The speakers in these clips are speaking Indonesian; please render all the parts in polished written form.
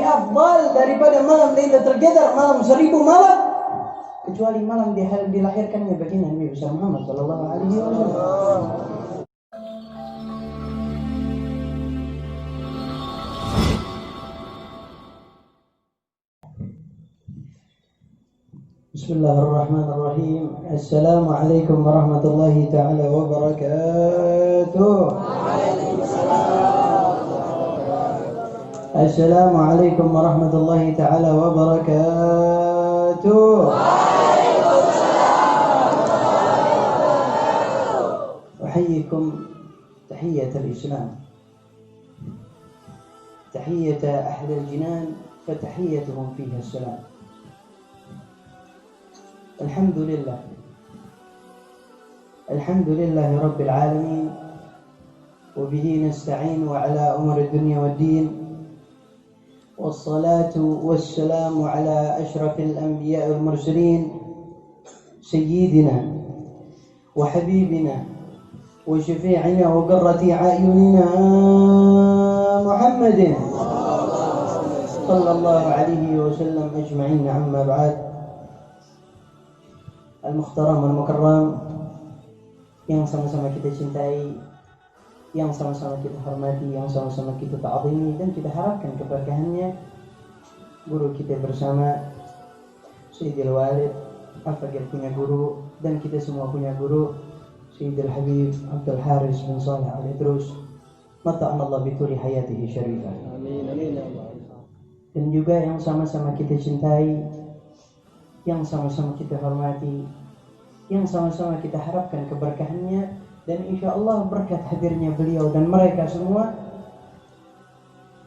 lebih afdal daripada malam Lailatul Qadar, malam 1000 malam, kecuali malam dilahirkannya baginda Nabi besar Muhammad sallallahu alaihi wasallam. Bismillahirrahmanirrahim. Assalamualaikum warahmatullahi taala wabarakatuh. Assalamualaikum warahmatullahi taala wabarakatuh. أحييكم تحية الإسلام، تحية أهل الجنان، فتحيتهم فيها السلام. الحمد لله، الحمد لله رب العالمين، وبه نستعين وعلى أمور الدنيا والدين، والصلاة والسلام على أشرف الأنبياء والمرسلين سيدنا وحبيبنا وشفيعنا وقرة أعيننا محمد صلى الله عليه وسلم أجمعين. أما بعد، Al-Mukhtaram Al-Mukarram yang sama-sama kita cintai, yang sama-sama kita hormati, yang sama-sama kita ta'zimi dan kita harapkan keberkahannya, guru kita bersama Sayyidil Walid Al-Faqir punya guru, dan kita semua punya guru Sayyidil Habib Abdul Haris bin Saleh Al-Idrus, mata'ana Allah bituli hayatihi syarifah. Amin amin ya Allah. Dan juga yang sama-sama kita cintai, yang sama-sama kita hormati, yang sama-sama kita harapkan keberkahannya, dan insya Allah berkat hadirnya beliau dan mereka semua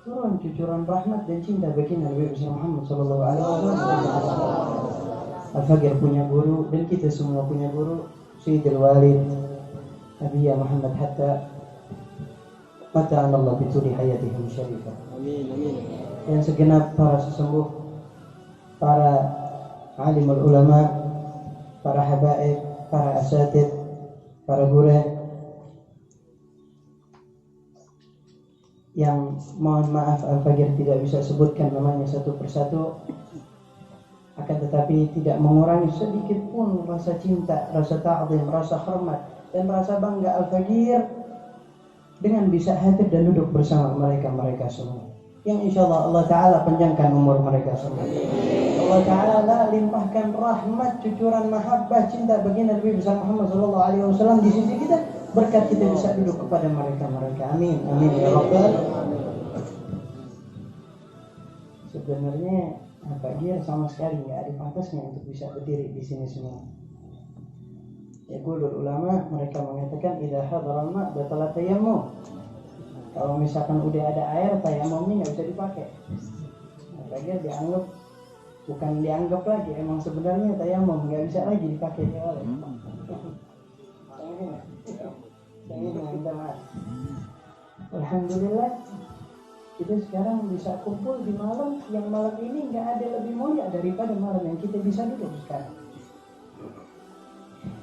turun cucuran rahmat dan cinta baginda Nabi Muhammad sallallahu alaihi wasallam. Al-Faqir punya guru dan kita semua punya guru, Sayyidil Walid Nabiya Muhammad hatta mata'ana Allah bituli hayatihim syarifah. Amin amin. Yang segenap para sesepuh, para alimul ulama, para habaib, para asatid, para guru yang mohon maaf Al-Faqir tidak bisa sebutkan namanya satu persatu, akan tetapi tidak mengurangi sedikit pun rasa cinta, rasa ta'zim, rasa hormat dan rasa bangga Al-Faqir dengan bisa hadir dan duduk bersama mereka semua, yang insyaallah Allah Ta'ala panjangkan umur mereka semua. Allah Ta'ala limpahkan rahmat, cucuran mahabbah, cinta baginda Nabi besar Muhammad sallallahu alaihi wasallam di sisi kita, berkat kita bisa duduk kepada mereka. Amin amin ya rabbal. Sebenarnya Al-Faqir sama sekali nggak ada pantasnya untuk bisa berdiri di sini semua. Ya qulul ulama, mereka mengatakan idza hadara al-ma' batala tayammum. Kalau misalkan udah ada air, tayamumnya nggak bisa dipakai. Al-Faqir bukan dianggap lagi, emang sebenarnya tayamum nggak bisa lagi dipakai oleh. Minta maaf. Alhamdulillah kita sekarang bisa kumpul di malam yang malam ini nggak ada lebih mulia daripada malam yang kita bisa duduk sekarang.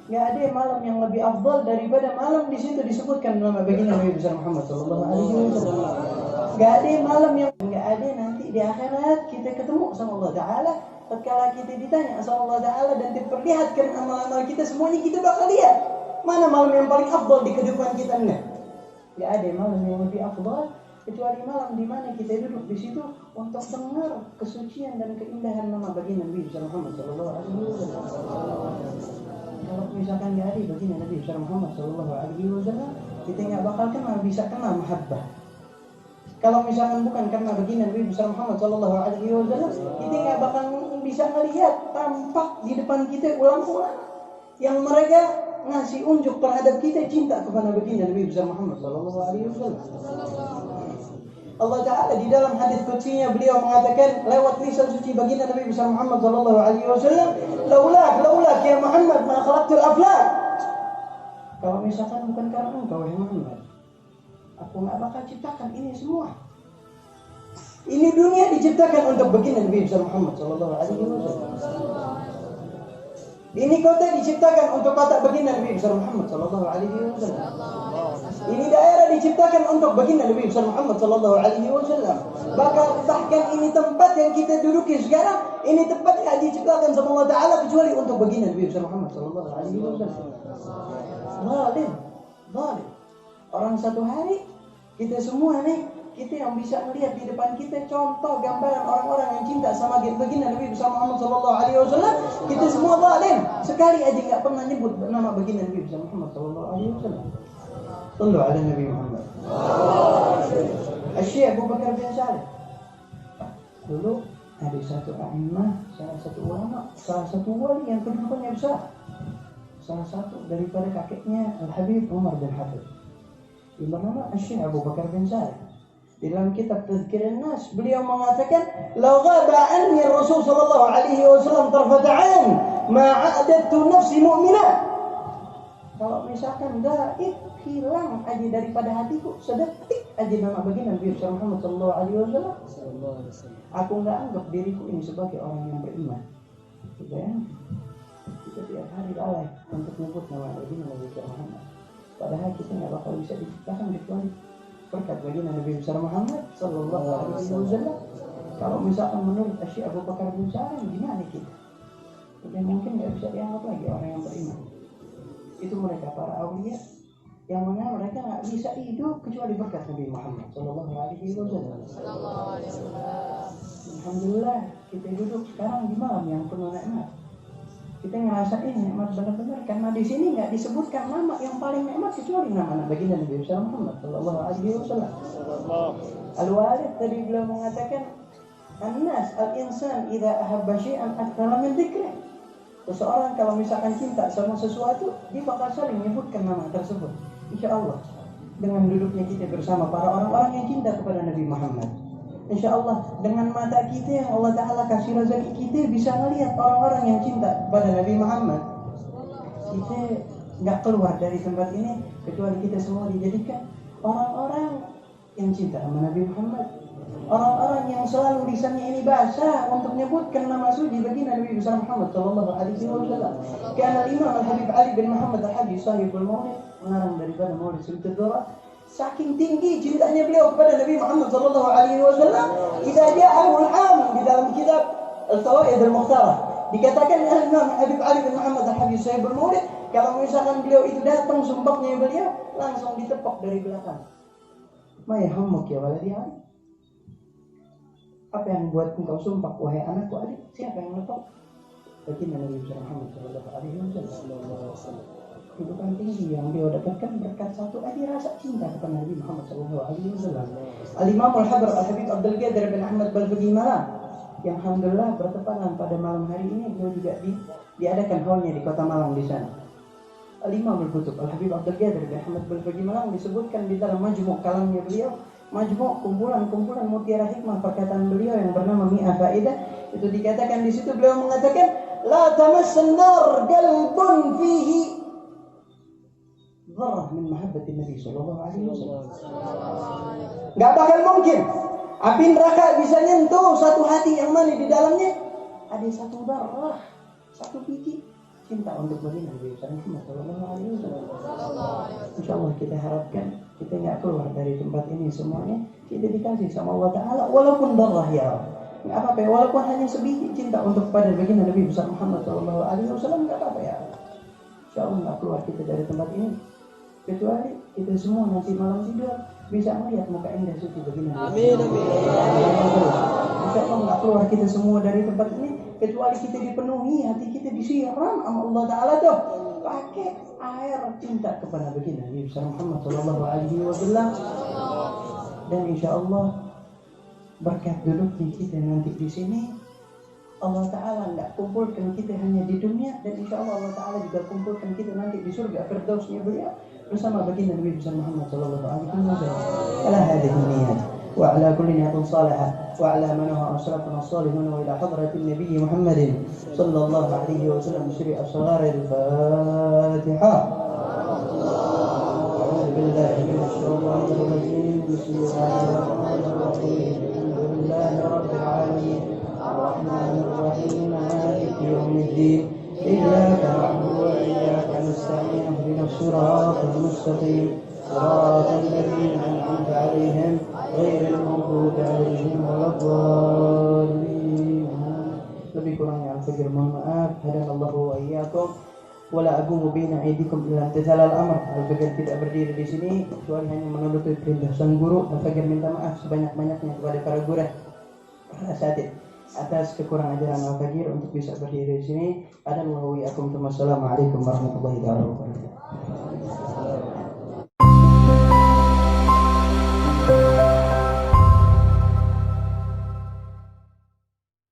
Nggak ada malam yang lebih afdal daripada malam di situ disebutkan nama baginda Nabi besar Muhammad sallallahu alaihi wasallam. Nggak ada malam yang nggak ada nanti di akhirat kita ketemu sama Allah Ta'ala. Tatkala kita ditanya sama Allah Ta'ala dan diperlihatkan amal-amal kita, semuanya kita bakal lihat mana malam yang paling afdal di kehidupan kita. Nggak ada malam yang lebih afdal kecuali malam di mana kita duduk di situ untuk dengar kesucian dan keindahan nama baginda Nabi besar Muhammad sallallahu alaihi wasallam. Kalau misalkan nggak ada baginda Nabi besar Muhammad sallallahu alaihi wasallam, kita nggak bakal bisa kenal mahabbah. Kalau misalkan bukan karena baginda Nabi besar Muhammad sallallahu alaihi wasallam, kita nggak bakal bisa melihat tampak di depan kita ulama yang mereka ngasih unjuk terhadap kita cinta kepada baginda Nabi besar Muhammad sallallahu alaihi wasallam. Allah Ta'ala di dalam hadis qudsinya beliau mengatakan lewat lisan suci baginda Nabi besar Muhammad sallallahu alaihi wasallam, laulak ya Muhammad ma khalaqtul aflak. Kalau misalkan bukan karena engkau wahai Muhammad, aku nggak bakal ciptakan ini semua. Ini dunia diciptakan untuk baginda Nabi besar Muhammad sallallahu alaihi wasallam. Ini kota diciptakan untuk kota baginda Nabi besar Muhammad sallallahu alaihi wasallam. Ini daerah diciptakan untuk baginda Nabi besar Muhammad sallallahu alaihi wasallam. Bahkan ini tempat yang kita duduki sekarang, ini tempat yang diciptakan sama Allah Taala kecuali untuk baginda Nabi besar Muhammad sallallahu alaihi wasallam. Zalim. Orang satu hari kita semua nih, kita yang bisa melihat di depan kita contoh gambaran orang-orang yang cinta sama baginda Nabi besar Muhammad sallallahu alaihi wasallam, kita semua zalim. Sekali aja enggak pernah nyebut nama baginda Nabi besar Muhammad sallallahu alaihi wasallam. Sallu ala Nabi Muhammad. Syekh Abu Bakar bin Saleh. Dulu ada satu a'immah, salah satu ulama, salah satu wali yang kedudukannya besar. Salah satu daripada kakeknya Al-Habib Umar bin Hafid. Yang bernama Syekh Abu Bakar bin Saleh. Di dalam kitab Tazkirun Nas, beliau mengatakan, "Law ghaba anni Rasul sallallahu alaihi wasallam tarfat 'ain, ma 'adadtu nafsi mu'minah." Kalau misalkan gaib hilang aja daripada hatiku, sedetik aja nama baginda Nabi Muhammad sallallahu alaihi wasallam, aku enggak anggap diriku ini sebagai orang yang beriman. Bayangkan, kita tiap hari lalai untuk menyebut nama baginda Nabi Muhammad. Padahal kita enggak bakal bisa diciptakan kecuali berkat baginda Nabi besar Muhammad sallallahu alaihi wasallam. Kalau misalkan menurut Syekh Abu Bakar bin Saleh, gimana kita? Kita mungkin nggak bisa dianggap lagi orang yang beriman. Itu mereka para awliya yang mana mereka nggak bisa hidup kecuali berkat Nabi Muhammad sallallahu alaihi wasallam. Alhamdulillah kita duduk sekarang di malam yang penuh nikmat. Kita ngerasain nikmat benar-benar karena di sini nggak disebutkan nama yang paling nikmat kecuali nama baginda Nabi Muhammad sallallahu alaihi wasallam. Al-Walid tadi beliau mengatakan, "An-nas al-insan idza ahabba syai'an aktsara min dzikri." Seseorang kalau misalkan cinta sama sesuatu, dia bakal saling menyebutkan nama tersebut. Insyaallah dengan duduknya kita bersama para orang-orang yang cinta kepada Nabi Muhammad, InsyaAllah dengan mata kita yang Allah Ta'ala kasih rezeki kita bisa melihat orang-orang yang cinta kepada Nabi Muhammad. Kita nggak keluar dari tempat ini kecuali kita semua dijadikan orang-orang yang cinta sama Nabi Muhammad. Orang-orang yang selalu lisannya ini basah untuk menyebutkan nama suci baginda Nabi besar Muhammad sallallahu alaihi wasallam. Karena Imam Al-Habib Ali bin Muhammad Al-Haji sahibul Maulid, pengarang daripada Maulid Sultan Dora, saking tinggi cintanya beliau kepada Nabi Muhammad sallallahu alaihi wasallam, idza ja'ahu al-ham di dalam kitab Al-Fawaid Al-Mukhtarah dikatakan Imam Habib Ali bin Muhammad Al-Haji sahibul Maulid, kalau misalkan beliau itu datang sumpahnya beliau langsung ditepok dari belakang. Ma yahammuk ya waladi Ali? Apa yang buat engkau sumpah wahai anakku Ali? Siapa yang letak? Baginda Nabi Muhammad sallallahu alaihi wasallam. Kedudukan tinggi yang beliau dapatkan berkat satu aja rasa cinta kepada Nabi Muhammad sallallahu alaihi wasallam. Al-Imam Al-Habib Al-Habib Abdul Qadir bin Ahmad Balfaqih Malang, yang alhamdulillah bertepatan pada malam hari ini beliau juga diadakan haulnya di kota Malang di sana. Al-Imam Al-Kutub Al-Habib Abdul Qadir bin Ahmad Balfaqih Malang disebutkan di dalam majmu' kalamnya beliau, majmu' kumpulan-kumpulan mutiara hikmah perkataan beliau yang bernama Mi'ah Faidah, itu dikatakan di situ beliau mengatakan la tamassan nar qalbun fihi dharrah min mahabbati Nabi sallallahu alaihi wasallam. Enggak bakal mungkin api neraka bisa nyentuh satu hati yang mana di dalamnya ada satu darah, satu biji cinta untuk baginda Nabi Muhammad sallallahu alaihi wasallam. Insyaallah kita harapkan kita enggak keluar dari tempat ini semuanya kita dikasih sama Allah Taala walaupun darah ya. Enggak apa-apa ya, walaupun hanya sebiji cinta untuk pada baginda Nabi Muhammad sallallahu alaihi wasallam enggak apa-apa ya. Insyaallah enggak keluar kita dari tempat ini kecuali kita semua nanti malam tidur bisa melihat muka indah suci baginda Nabi. Amin amin. Insyaallah enggak keluar kita semua dari tempat ini kecuali kita dipenuhi hati kita disiram sama Allah Taala tuh pakai air cinta kepada baginda Nabi Muhammad sallallahu alaihi wasallam. Dan insyaallah berkat duduknya kita nanti di sini Allah Ta'ala enggak kumpulkan kita hanya di dunia, dan insyaAllah Allah Ta'ala juga kumpulkan kita nanti di surga Firdausnya beliau bersama baginda Nabi Muhammad sallallahu alaihi wasallam. Ala hadhihi niyyat wa ala kulli niyatin salihah wa ala man huwa asrafuna as-salihun wa ila hadratin Nabi Muhammad sallallahu alaihi wasallam syri' asghar al-Fatihah. A'udzu billahi minasy syaithanir rajim. Bismillahirrahmanirrahim. Alhamdulillahi rabbil alamin. الرحمن الرحيم مالك يوم الدين إياك نعبد وإياك نستعين اهدنا الصراط المستقيم صراط الذين أنعمت عليهم غير المغضوب عليهم ولا الضالين. Lebih kurangnya al-fajr mohon maaf. Hadanallahu wa iyyakum. Wala agumu baina aydikum illa imtithalal amr. Al-fajr tidak berdiri di sini kecuali hanya menuruti perintah sang guru. Al-fajr minta maaf sebanyak-banyaknya kepada para guru, para asatid atas kekurangan ajaran al-fajr untuk bisa berdiri di sini. Hadanallahu wa iyyakum. Wassalamualaikum warahmatullahi wabarakatuh.